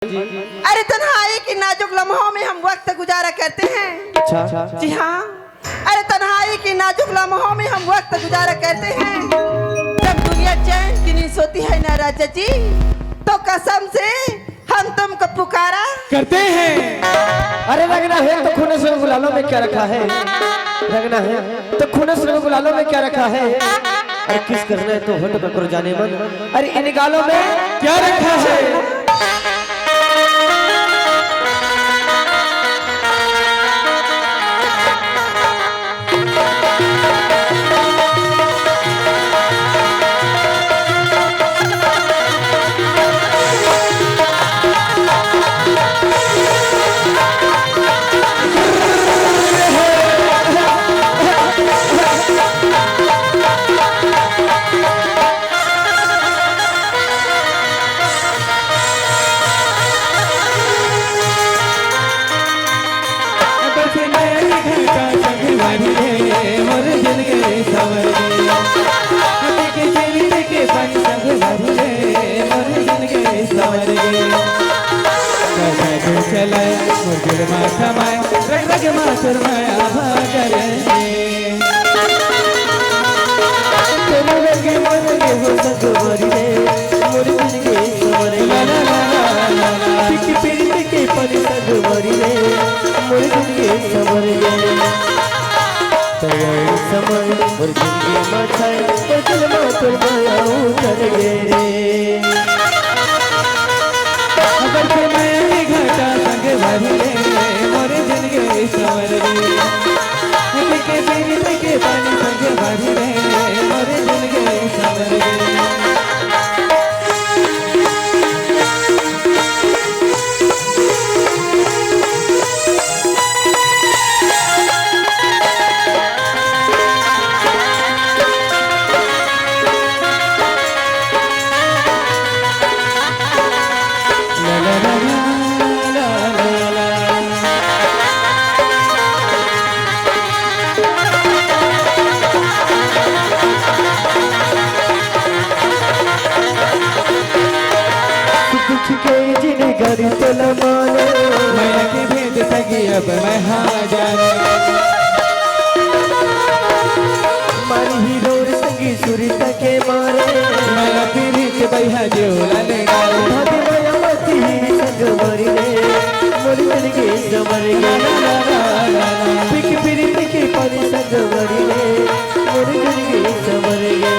अरे तन्हाई की नाजुक लम्हों में हम वक्त गुजारा करते हैं। अच्छा जी हाँ, अरे तन्हाई की नाजुक लम्हों में हम वक्त गुजारा करते हैं। जब दुनिया चैन की नींद सोती है ना राजा जी, तो कसम से हम तुमको पुकारा करते हैं। अरे रंगना है तो खून से गुलालों में क्या रखा है, रंगना है तो खून से गुलालों में क्या रखा है। अरे किस करना है तो होठ पर जाने मन, अरे इन गालों में क्या रखा है। अब मैं हाजर मारी हीरो संगी सुरता के मारे मैं पीरी के बैहा जोला ले गाले भाभी माया मती संग मरी रे मोरी दिल के समर गे पिक पीरी के पानी संग मरी रे मोरी दिल के समर गे।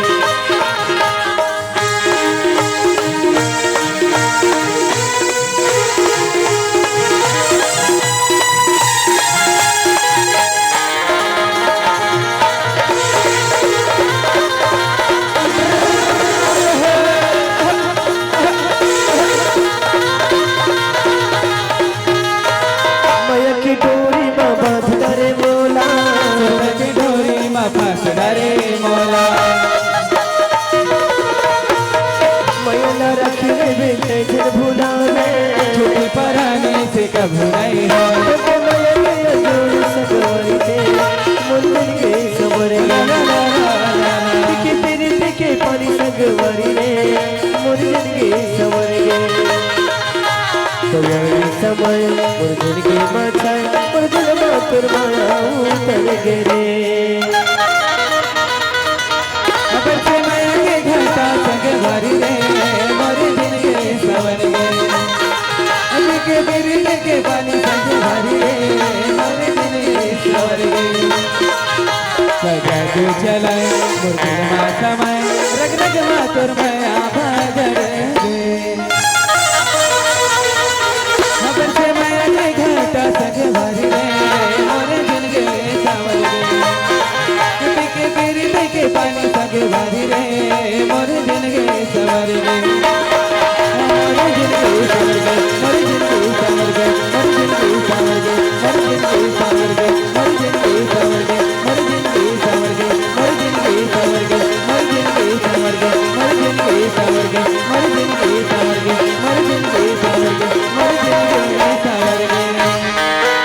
छुट्टी पराने से कभी नहीं हो पानी संगवारी रे मुर्जन के समर गे तो समय मुर्जन के माथा मुर्जन मातुर माया उतर गे रे। अगर से माया के घंटा संगवारी रे मुर्जन के समर गे अभी के बिरल के पानी संगवारी रे मुर्जन के समर गे सजा तू चलाए मुर्जन माथा माए रग रग मातुर माया